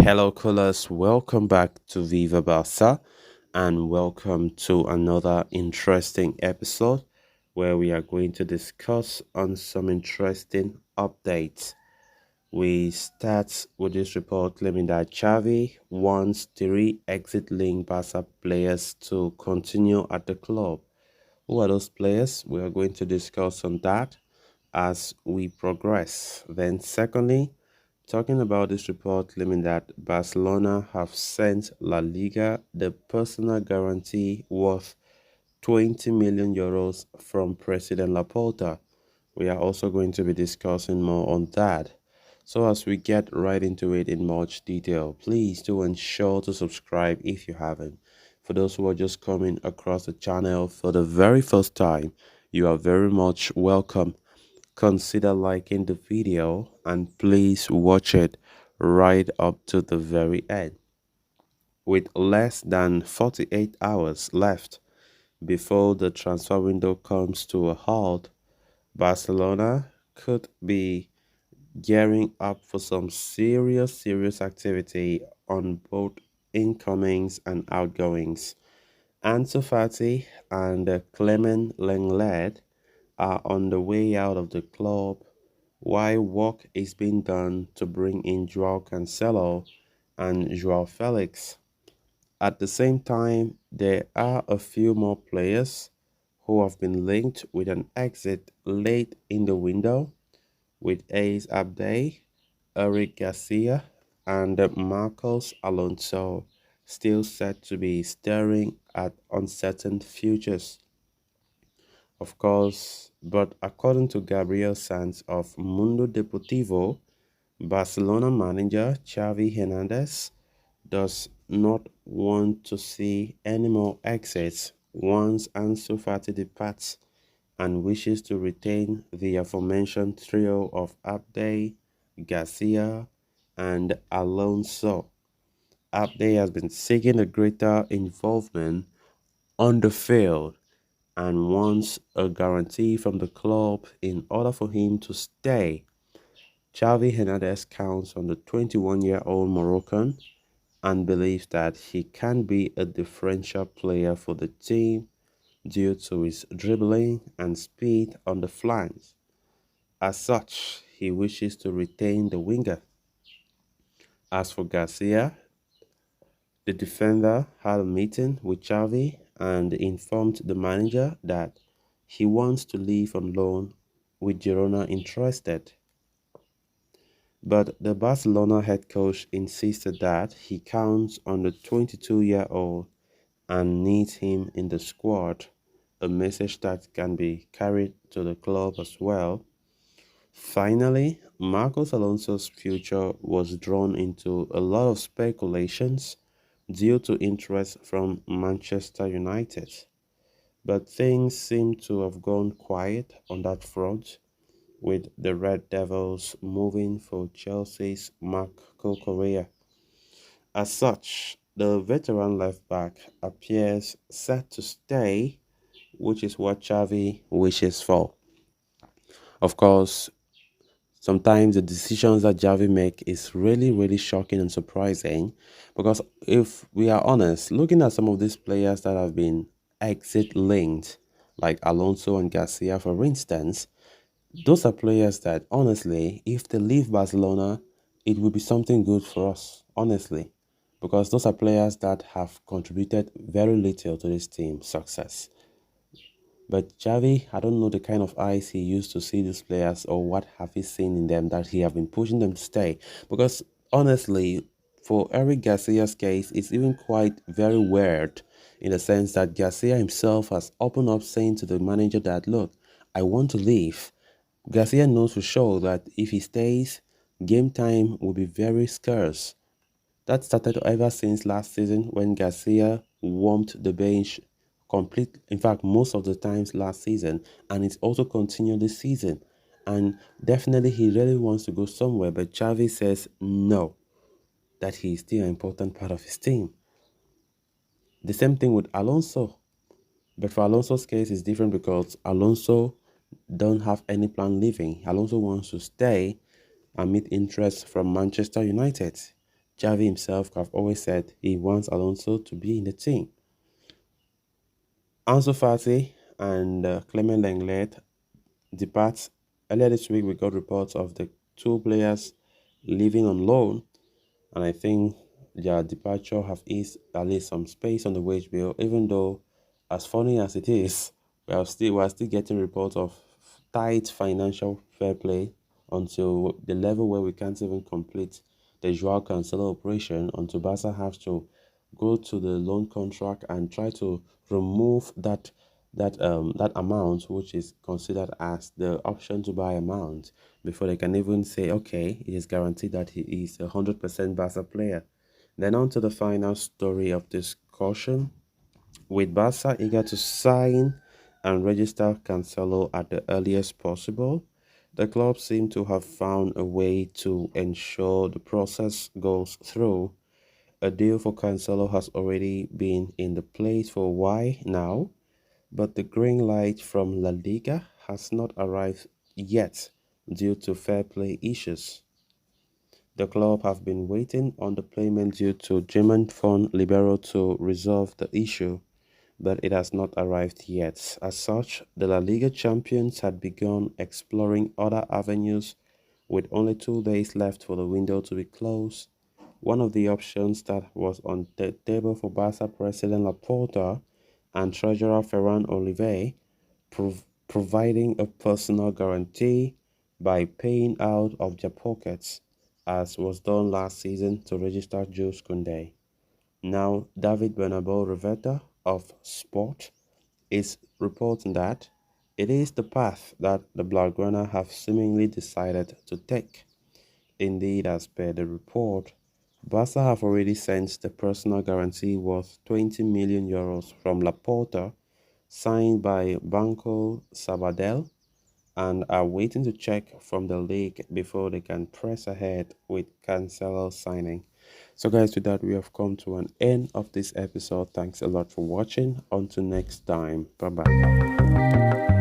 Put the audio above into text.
Hello, callers. Welcome back to Viva Barca and welcome to another interesting episode where we are going to discuss on some interesting updates. We start with this report claiming that Xavi wants three exit-linked Barca players to continue at the club. Who are those players? We are going to discuss on that as we progress. Then, secondly, talking about this report claiming that Barcelona have sent La Liga the personal guarantee worth 20 million euros from President Laporta. We are also going to be discussing more on that. So as we get right into it in much detail, please do ensure to subscribe if you haven't. For those who are just coming across the channel for the very first time, you are very much welcome. Consider liking the video and please watch it right up to the very end. With less than 48 hours left before the transfer window comes to a halt, Barcelona could be gearing up for some serious activity on both incomings and outgoings. Ansu Fati and Clement Lenglet are on the way out of the club while work is being done to bring in Joao Cancelo and Joao Felix. At the same time, there are a few more players who have been linked with an exit late in the window, with Ace Abde, Eric Garcia, and Marcos Alonso still set to be staring at uncertain futures. Of course, but according to Gabriel Sanz of Mundo Deportivo, Barcelona manager Xavi Hernandez does not want to see any more exits once Ansu Fati departs and wishes to retain the aforementioned trio of Abde, Garcia, and Alonso. Abde has been seeking a greater involvement on the field and wants a guarantee from the club in order for him to stay. Xavi Hernandez counts on the 21-year-old Moroccan and believes that he can be a differential player for the team due to his dribbling and speed on the flanks. As such, he wishes to retain the winger. As for Garcia, the defender had a meeting with Xavi and informed the manager that he wants to leave on loan with Girona interested. But the Barcelona head coach insisted that he counts on the 22-year-old and needs him in the squad, a message that can be carried to the club as well. Finally, Marcos Alonso's future was drawn into a lot of speculations due to interest from Manchester United. But things seem to have gone quiet on that front, with the Red Devils moving for Chelsea's Marco Correa. As such, the veteran left-back appears set to stay, which is what Xavi wishes for. Of course, sometimes the decisions that Xavi make is really shocking and surprising because if we are honest, looking at some of these players that have been exit linked, like Alonso and Garcia, for instance, those are players that honestly, if they leave Barcelona, it will be something good for us, honestly, because those are players that have contributed very little to this team's success. But Xavi, I don't know the kind of eyes he used to see these players or what have he seen in them that he have been pushing them to stay. Because honestly, for Eric Garcia's case, it's even quite very weird in the sense that Garcia himself has opened up saying to the manager that, look, I want to leave. Garcia knows for sure that if he stays, game time will be very scarce. That started ever since last season when Garcia warmed the bench complete, in fact, most of the times last season, and it's also continued this season. And definitely he really wants to go somewhere, but Xavi says no, that he is still an important part of his team. The same thing with Alonso. But for Alonso's case, it's different because Alonso don't have any plan leaving. Alonso wants to stay and meet interest from Manchester United. Xavi himself have always said he wants Alonso to be in the team. Ansu Fati and Clement Lenglet depart. Earlier this week, we got reports of the two players leaving on loan, and I think their departure have eased at least some space on the wage bill. Even though, as funny as it is, we are still getting reports of tight financial fair play until the level where we can't even complete the Joao Cancelo operation until Barca has to go to the loan contract and try to remove that amount which is considered as the option to buy amount before they can even say okay, it is guaranteed that he is 100% Barca player. Then on to the final story of this caution, with Barca eager to sign and register Cancelo at the earliest possible. The club seem to have found a way to ensure the process goes through. A deal for Cancelo has already been in the place for a while now, but the green light from La Liga has not arrived yet due to fair play issues. The club have been waiting on the payment due to German fund libero to resolve the issue, but it has not arrived yet. As such, the La Liga champions had begun exploring other avenues with only 2 days left for the window to be closed. One of the options that was on the table for Barca president Laporta and treasurer Ferran Olive, providing a personal guarantee by paying out of their pockets, as was done last season to register Jules Koundé. Now, David Bernabeu Rivetta of Sport is reporting that it is the path that the Blaugrana have seemingly decided to take. Indeed, as per the report, Barca have already sent the personal guarantee worth 20 million euros from Laporta, signed by Banco Sabadell, and are waiting to check from the league before they can press ahead with Cancelo signing. So guys, with that, we have come to an end of this episode. Thanks a lot for watching. Until next time. Bye bye.